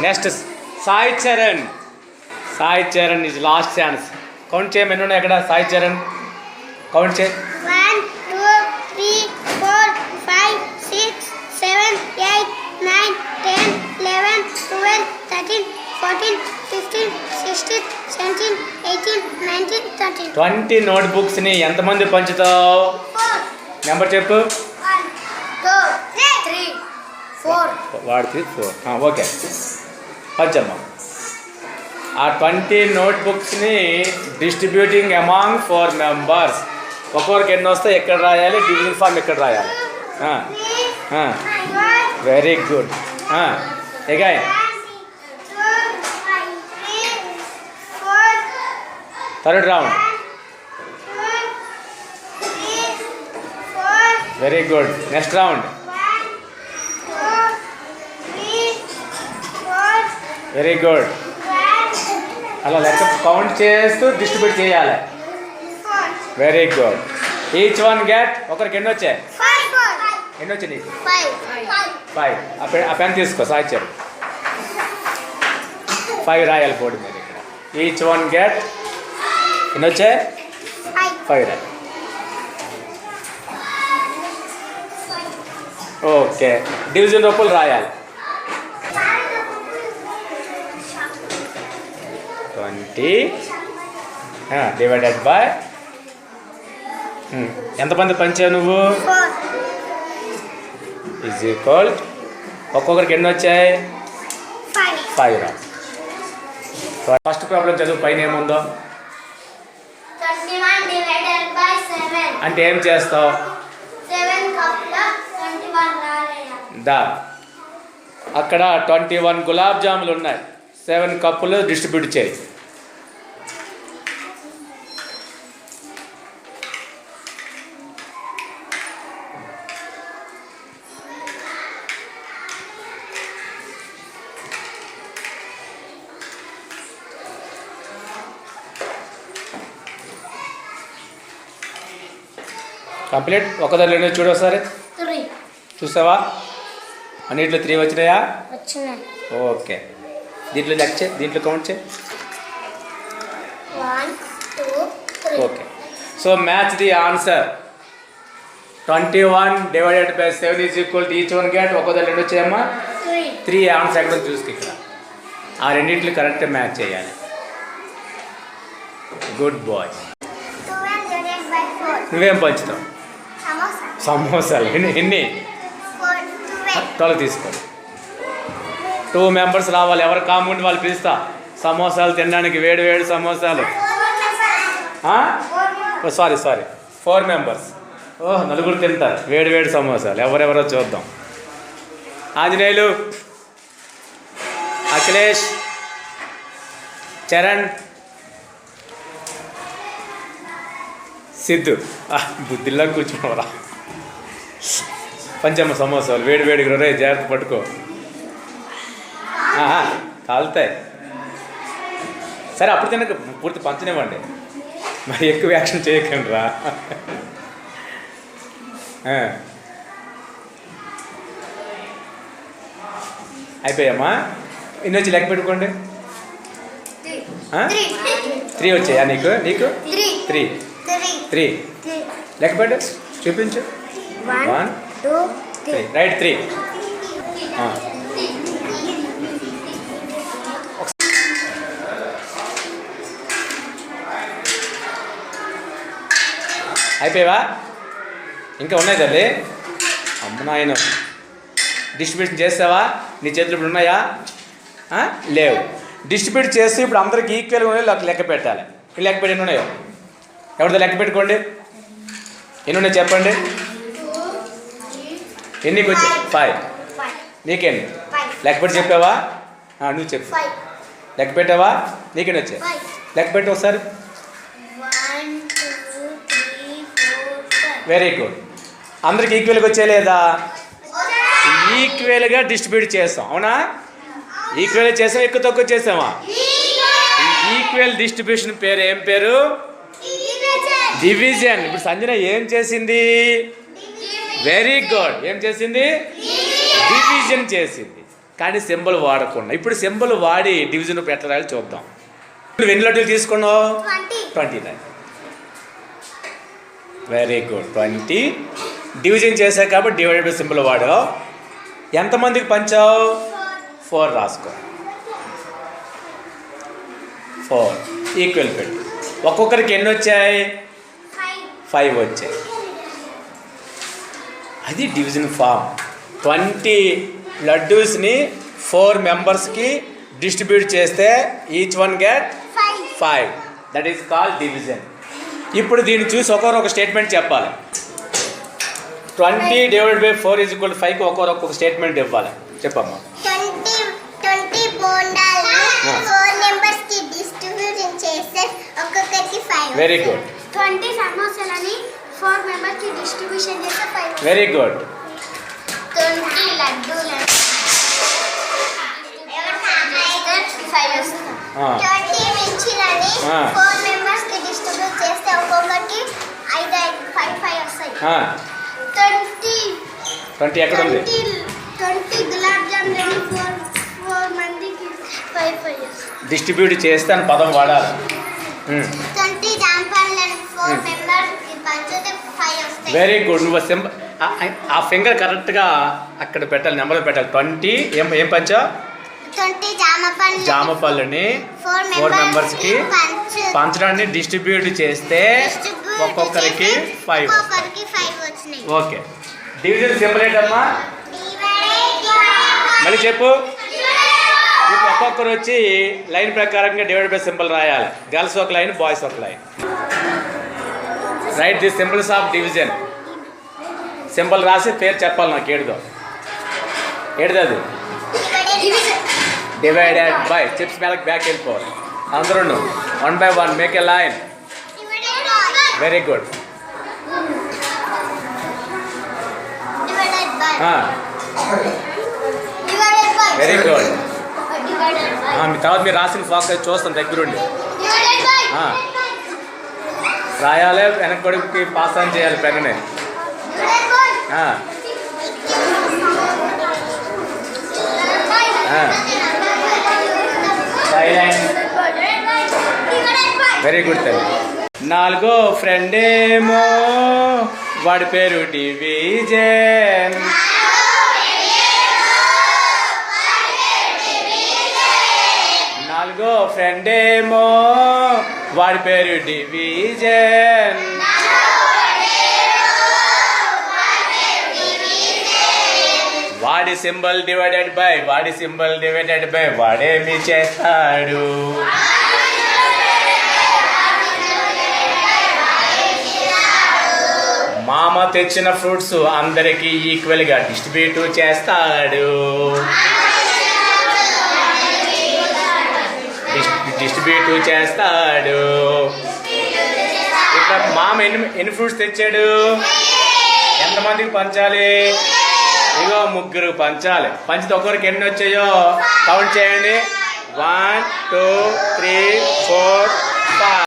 Next Sai Charan. Sai Charan is last chance. Count చేయమని ఎన్ని ఉన్నాయి అక్కడ? సాయి చరణ్ కౌంట్ చేయి. 1 2 3 4 5 6 7 8 9 10 11 12 13 14 15 16 17 18 19 20. 20 నోట్బుక్స్ని ఎంతమంది పంచుతావు? నెంబర్ చెప్పు. 1 2 3 4. వాడు 3 4. ఓకే, పంచమ్మా. ఆ 20 నోట్బుక్స్ని డిస్ట్రిబ్యూటింగ్ అమాంగ్ 4 మెంబర్స్. ఒక్కొక్కరికి ఎన్ని వస్తే ఎక్కడ రాయాలి, డివిజన్ ఫామ్ ఎక్కడ రాయాలి. Very good. Again third round. Very good. Next round. Very good. అలా లెక్క కౌంట్ చేస్తూ డిస్ట్రిబ్యూట్ చేయాలి. Very good. Each one get. ఒకరికి ఎన్ని వచ్చాయి? ఎన్ని వచ్చాయి నీకు? 5. ఆ పెన్ తీసుకో. సాయిచ్చారు 5 రాయాలి బోర్డు మీద ఇక్కడ. Each one get. ఎన్ని వచ్చాయి? 5 రాయాలి. ఓకే, డివిజన్ రూపాయలు రాయాలి. 20 డివైడెడ్ బై ఎంతమంది పంచావు నువ్వు? 4 ఈజ్ ఈక్వల్. ఒక్కొక్కరికి ఎన్ని వచ్చాయి? 5 రా. ఫస్ట్ ప్రాబ్లం చదువు. పైన ఏముందో 21 divided by 7. అంటే ఏం చేస్తావు? 7 కప్ల 21 రాయాలి. దా అక్కడ 21 గులాబ్ జాములు ఉన్నాయి. 7 కప్పులు డిస్ట్రిబ్యూట్ చేయి. కంప్లీట్. ఒకదాని రెండు చూడు ఒకసారి. 3 చూసావా? అన్నింటిలో 3 వచ్చినాయా? వచ్చినాయి. ఓకే, దీంట్లో లెక్క చేయి, దీంట్లో కౌంట్ చేయి. 1 2 3. Okay, so match the answer. 21 divided by 7 is equal to each one get. ఒకదాని రెండు వచ్చాయమ్మా? 3 ఆన్సర్ ఎక్కడ చూసుకు ఇక్కడ. ఆ రెండింటిని కరెక్ట్ మ్యాచ్ చేయాలి. Good boy. 12 divided by 4. నువ్వేం పంచుతావు? సమోసాలు. ఎన్ని? 12 తీసుకోండి. 2 మెంబర్స్ రావాలి. ఎవరు కాముండి వాళ్ళు పిలుస్తా. సమోసాలు తినడానికి వేడి వేడి సమోసాలు. Sorry 4 members. నలుగురు తింటారు వేడి వేడి సమోసాలు. ఎవరెవరో చూద్దాం. ఆంజనేయులు, అఖిలేష్, చరణ్, సిద్ధు. బుద్ధిలా కూర్చోవరా. పంచమ్మ సమోసాలు వేడి వేడిగా రే, జాగ్రత్త పట్టుకో. కాలుతాయి. సరే అప్పుడు తినక పూర్తి పంచనివ్వండి. మరి ఎక్కువ యాక్షన్ చేయకండి రా. అయిపోయామ్మా. ఇన్ని వచ్చి లెక్క పెట్టుకోండి. 3 వచ్చాయా నీకు? 3 లెక్క పెట్టు, చూపించు. 1 2 3 రైట్. 3 అయిపోయావా? ఇంకా ఉన్నాయి తల్లి. అమ్మ నాయన, డిస్ట్రిబ్యూషన్ చేస్తావా? నీ చేతులు ఇప్పుడు ఉన్నాయా? లేవు. డిస్ట్రిబ్యూట్ చేస్తే ఇప్పుడు అందరికి ఈక్వల్గా ఉన్నాయి. లెక్క పెట్టాలి. ఈ లెక్క పెట్టి ఎన్ని ఉన్నాయో ఎవరితో లెక్క పెట్టుకోండి. ఎన్ని ఉన్నాయి చెప్పండి. ఎన్నికి వచ్చి? 5. నీకెన్ని లెక్క పెట్టి చెప్పావా? నువ్వు చెప్పు. లెక్క పెట్టావా? నీకెన్ని వచ్చాయి? లెక్క పెట్టి ఒకసారి. Very good. అందరికి ఈక్వల్గా వచ్చే లేదా? ఈక్వల్గా డిస్ట్రిబ్యూట్ చేస్తాం. అవునా? ఈక్వల్గా చేసాం, ఎక్కువ తక్కువ చేసామా? ఈక్వల్ డిస్ట్రిబ్యూషన్ పేరు ఏం పేరు? డివిజన్. ఇప్పుడు సంజన ఏం చేసింది? Very good. ఏం చేసింది? డివిజన్ చేసింది. కానీ సింబల్ వాడకుండా. ఇప్పుడు సింబల్ వాడి డివిజన్ ఎట్లా రాయాలి చూద్దాం. నువ్వు ఎన్ని లడ్డూలు తీసుకున్నావు? 29. Very good. 20 డివిజన్ చేశావు కాబట్టి డివైడ్ బై సింబల్ వాడావు. ఎంతమందికి పంచావు? 4 రాసుకో. 4 ఈక్వల్ పెట్టు. ఒక్కొక్కరికి ఎన్ని వచ్చాయి? 5 వచ్చాయి. అది డివిజన్ ఫామ్. 20 లడ్డూస్ని 4 మెంబర్స్కి డిస్ట్రిబ్యూట్ చేస్తే each one get 5. That is called division. ఇప్పుడు దీన్ని చూసి ఒక్కొక్క స్టేట్మెంట్ చెప్పాలి. 20 డివైడ్ బై 4 ఈజ్ ఈక్వల్ 5కి ఒక్కొక్క స్టేట్మెంట్ ఇవ్వాలి. చెప్పమ్మా. 20 బోండాలు 4 మెంబర్స్ కి డిస్ట్రిబ్యూషన్ చేస్తే ఒక్కొక్కరికి 5. Very good. 20 సమోసాలని 4 మెంబర్స్ కి డిస్ట్రిబ్యూషన్ చేస్తే 5. Very good. 20 లడ్డూలని 5 వస్తుంది. 20 మిర్చిలని 4 మెంబర్స్ కి డిస్ట్రిబ్యూట్ చేస్తే ఒక్కొక్కరికి 5 వస్తాయి. 20 ఎక్కడ ఉంది? 20 గులాబ్ జాములని 4 మందికి 5 డిస్ట్రిబ్యూట్ చేస్తే అని పదం వాడాలి. 20 జాంపళ్ళని 4 మెంబర్స్ కి పంచితే 5 వస్తాయి. Very good. నువ్వు ఆ ఫింగర్ కరెక్ట్గా అక్కడ పెట్టాలి, నెంబర్ పెట్టాలి. 20 ఏం పంచా? 20 జామపళ్ళని 4 మెంబర్స్కి పంచడాన్ని డిస్ట్రిబ్యూట్ చేస్తే ఒక్కొక్కరికి 5 వచ్చినాయి. ఓకే. డివిజన్ సింబల్ ఏంటమ్మా? మళ్ళీ చెప్పు. ఇప్పుడు ఒక్కొక్కరు వచ్చి లైన్ ప్రకారంగా డివైడ్ బై సింబల్ రాయాలి. గర్ల్స్ ఒక లైన్, బాయ్స్ ఒక line. Write the symbols of division. Symbol రాసి పేరు చెప్పాలి నాకు. ఏడుదో అది డివైడెడ్ బై. చిప్స్ మేళకి బ్యాక్ వెళ్ళిపోవాలి అందరూ. 1 by 1 make a line. Very good. Very good. మీ తర్వాత మీరు రాసిన ఫోకస్ చూస్తాం దగ్గరుండి. రాయాలి, వెనక్కి కొడుకుకి పాస్ ఆన్ చేయాలి పెన్నుని. వెరీ గుడ్ తల్లి. 4వ ఫ్రెండ్ ఏమో వాడి పేరు డివిజన్. 4వ ఫ్రెండ్ ఏమో వాడి పేరు డివిజన్. వాడి సింబల్ డివైడెడ్ బై వాడేమి చేస్తాడు? మామ తెచ్చిన ఫ్రూట్స్ అందరికి ఈక్వల్ గా డిస్ట్రిబ్యూట్ చేస్తాడు. ఇక్కడ మామ ఎన్ని ఫ్రూట్స్ తెచ్చాడు? ఎంతమందికి పంచాలి? ఇగో 3 పంచాలి. పంచితే ఒక్కరికి ఎన్ని వచ్చాయో కౌంట్ చేయండి. 1 2 3 4 5.